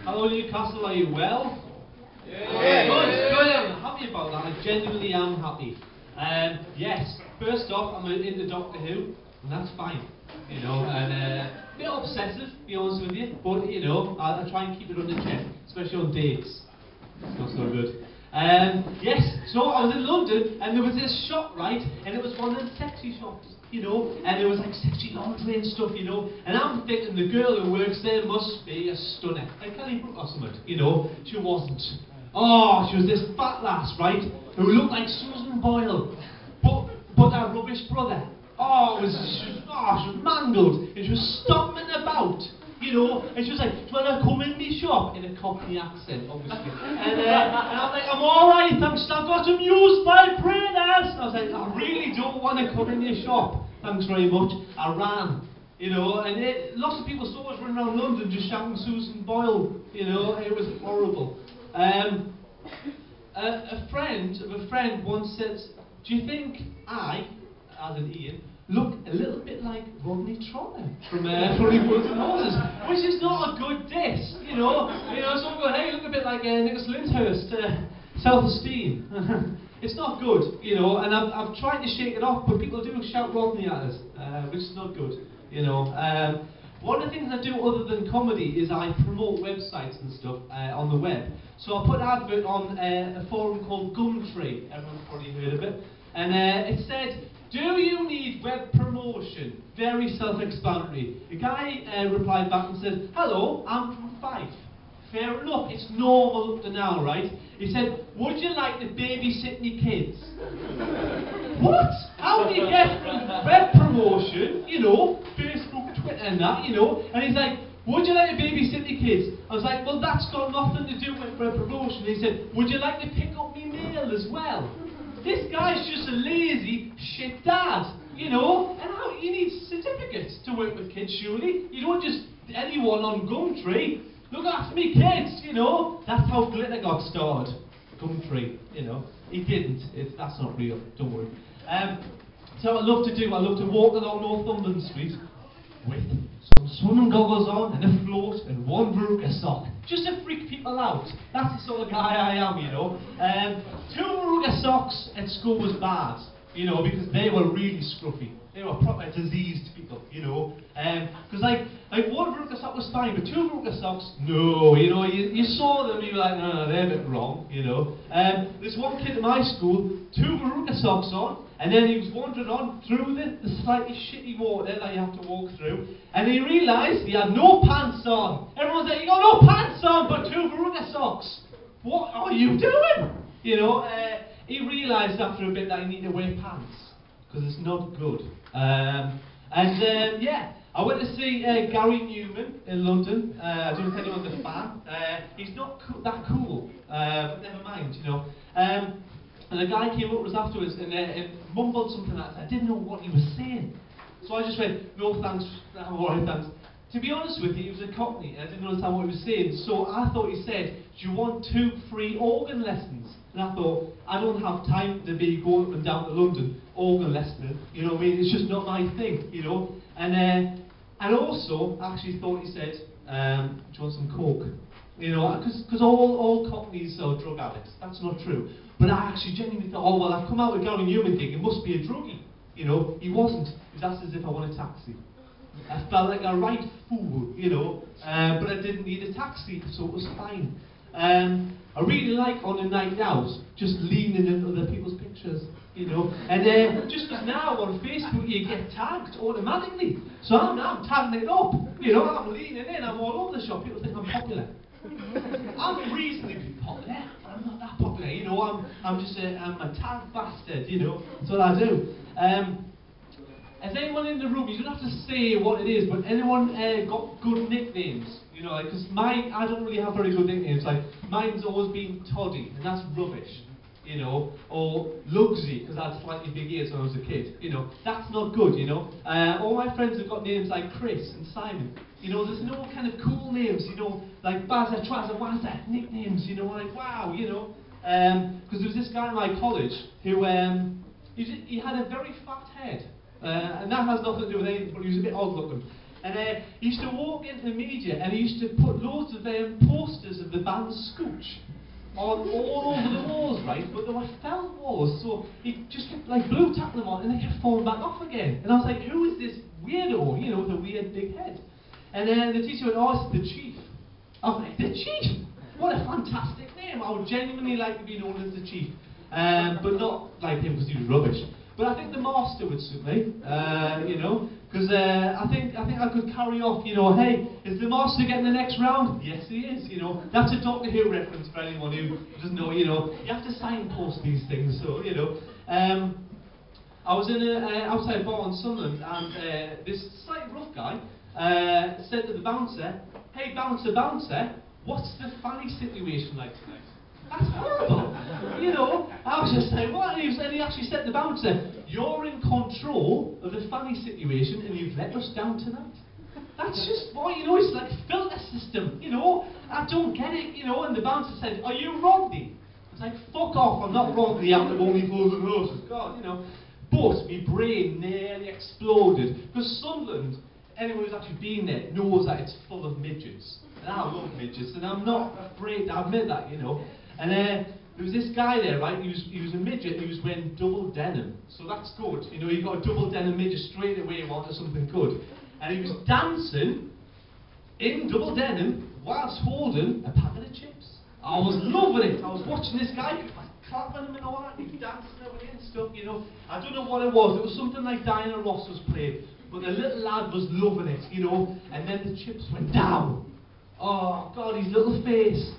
Hello Newcastle, are you well? Yeah. Good, I'm happy about that, I genuinely am happy. Yes, first off, I'm into Doctor Who, and that's fine. You know, and a bit obsessive, to be honest with you, but you know, I try and keep it under check, especially on dates. It's not so good. Yes, so I was in London, and there was this shop, right, and it was one of them sexy shops, you know, and there was like sexy lingerie and stuff, you know, and I'm thinking the girl who works there must be a stunner, like Kelly Brook or something, you know. She wasn't. Oh, she was this fat lass, right, who looked like Susan Boyle, but her rubbish brother. She was mangled, and she was stomping about, you know, and she was like, do you want to come in me shop? In a Cockney accent, obviously. And I'm like, I'm alright, thanks, I've got some used vibrators. I was like, I really don't want to come in your shop, thanks very much. I ran, you know, and lots of people saw us running around London just shouting Susan Boyle, you know, it was horrible. A friend of a friend once said, do you think I, as in Ian, look a little bit like Rodney Trotter from Funny Bulls and Horses, which is not a good diss, you know. Someone going, hey, you look a bit like Nicholas Lyndhurst, self-esteem. It's not good, you know, and I've tried to shake it off, but people do shout Rodney at us, which is not good, you know. One of the things I do other than comedy is I promote websites and stuff on the web. So I put an advert on a forum called Gumtree, everyone's probably heard of it, and it said, do you need web promotion? Very self-explanatory. The guy replied back and said, hello, I'm from Fife. Fair enough, it's normal up to now, right? He said, would you like to babysit me kids? What? How do you get from web promotion, you know, Facebook, Twitter and that, you know, and he's like, would you like to babysit me kids? I was like, well, that's got nothing to do with web promotion. He said, would you like to pick up me mail as well? This guy's just a lazy shit dad, you know, and you need certificates to work with kids, surely. You don't just, anyone on Gumtree, look after me kids, you know. That's how Glitter got started, Gumtree, you know. He didn't, that's not real, don't worry. So I love to walk along Northumberland Street with some swimming goggles on and a float and one Veruca sock, just to freak people out. That's the sort of guy I am, you know. 2 Veruca socks at school was bad, you know, because they were really scruffy. They were proper diseased people, you know. Because like 1 Veruca sock was fine, but 2 Veruca socks, no, you know. You saw them, you were like, no, they're a bit wrong, you know. There's one kid in my school, 2 Veruca socks on, and then he was wandering on through the slightly shitty water that you have to walk through, and he realised he had no pants on. Everyone's like, you got no pants on, but 2 Veruca socks. What are you doing? You know, he realised after a bit that he needed to wear pants, because it's not good. Yeah, I went to see Gary Newman in London. I don't know if anyone's a fan. He's not that cool, but never mind, you know. And a guy came up to us afterwards and mumbled something that I didn't know what he was saying. So I just went, no thanks, alright, thanks. To be honest with you, he was a Cockney, and I didn't understand what he was saying. So I thought he said, do you want 2 free organ lessons? And I thought, I don't have time to be going up and down to London organ lesson, you know what I mean? It's just not my thing, you know. And also, I actually thought he said, do you want some coke? You know, because all Cockneys are drug addicts. That's not true. But I actually genuinely thought, oh, well, I've come out with Gary Newman gig, it must be a druggie. You know, he wasn't. He was asked as if I want a taxi. I felt like a right fool, you know, but I didn't need a taxi, so it was fine. I really like on a night out, just leaning into other people's pictures, you know, and just as now on Facebook you get tagged automatically, so I'm tagging it up, you know, I'm leaning in, I'm all over the shop, people think I'm popular. I'm reasonably popular, but I'm not that popular, you know, I'm a tag bastard, you know, that's what I do. Has anyone in the room, you don't have to say what it is, but anyone got good nicknames? You know, because I don't really have very good nicknames. Like, mine's always been Toddy, and that's rubbish. You know, or Lugsy, because I had slightly big ears when I was a kid. You know, that's not good, you know. All my friends have got names like Chris and Simon. You know, there's no kind of cool names, you know, like Bazza, Trazza, Wazza, nicknames, you know, like, wow, you know. Because there was this guy in my college who, he had a very fat head. And that has nothing to do with anything, but he was a bit odd looking. And he used to walk into the media and he used to put loads of posters of the band Scooch on all over the walls, right? But they were felt walls, so he just kept like blue tacking them on and they kept falling back off again. And I was like, who is this weirdo, you know, with a weird big head? And then the teacher went, oh, it's the Chief. I was like, the Chief? What a fantastic name. I would genuinely like to be known as the Chief. But not like him because he was rubbish. But I think the Master would suit me, you know, because I think I could carry off, you know, hey, is the Master getting the next round? Yes, he is, you know. That's a Doctor Who reference for anyone who doesn't know, you know. You have to signpost these things, so, you know. I was in an outside bar in Sunderland, and this slightly rough guy said to the bouncer, hey, bouncer, what's the fanny situation like tonight? That's horrible. You know, I was just like, what? And he actually said to the bouncer, you're in control of the fanny situation and you've let us down tonight. That's just, boy, you know, it's like a filter system, you know. I don't get it, you know. And the bouncer said, are you Rodney? I was like, fuck off, I'm not Rodney out of only fools and horses. God, you know. But my brain nearly exploded. Because Sunderland, anyone who's actually been there knows that it's full of midgets. And I love midgets, and I'm not afraid to admit that, you know. And there was this guy there, right, he was a midget, and he was wearing double denim. So that's good, you know, you got a double denim midget straight away onto something good. And he was dancing in double denim whilst holding a packet of chips. I was loving it. I was watching this guy, clapping him and all that, he was dancing away and stuff, you know. I don't know what it was something like Diana Ross was playing, but the little lad was loving it, you know. And then the chips went down. Oh God, his little face.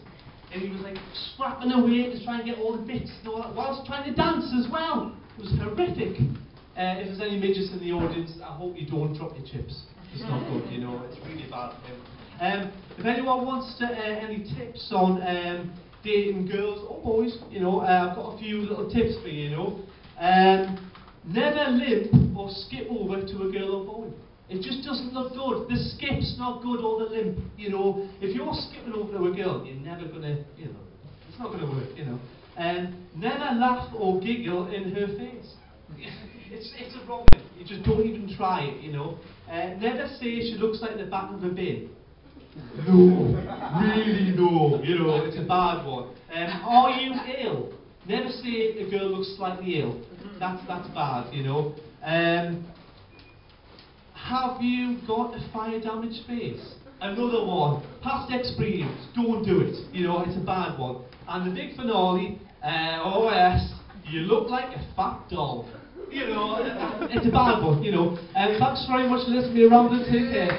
And he was like scrapping away to try and get all the bits and all that, whilst trying to dance as well. It was horrific. If there's any midgets in the audience, I hope you don't drop your chips. It's not good, you know, it's really bad for him. If anyone wants any tips on dating girls or boys, you know, I've got a few little tips for you, you know. Never limp or skip over to a girl or boy. It just doesn't look good. The skip's not good or the limp, you know. If you're skipping over to a girl, you're never going to, you know, it's not going to work, you know. Never laugh or giggle in her face. It's a wrong thing. You just don't even try it, you know. Never say she looks like the back of a bin. No, really no, you know, it's a bad one. Are you ill? Never say a girl looks slightly ill. That's bad, you know. Have you got a fire damaged face? Another one. Past experience. Don't do it. You know, it's a bad one. And the big finale, oh yes, you look like a fat doll. You know, it's a bad one, you know. Thanks very much for listening around and take care.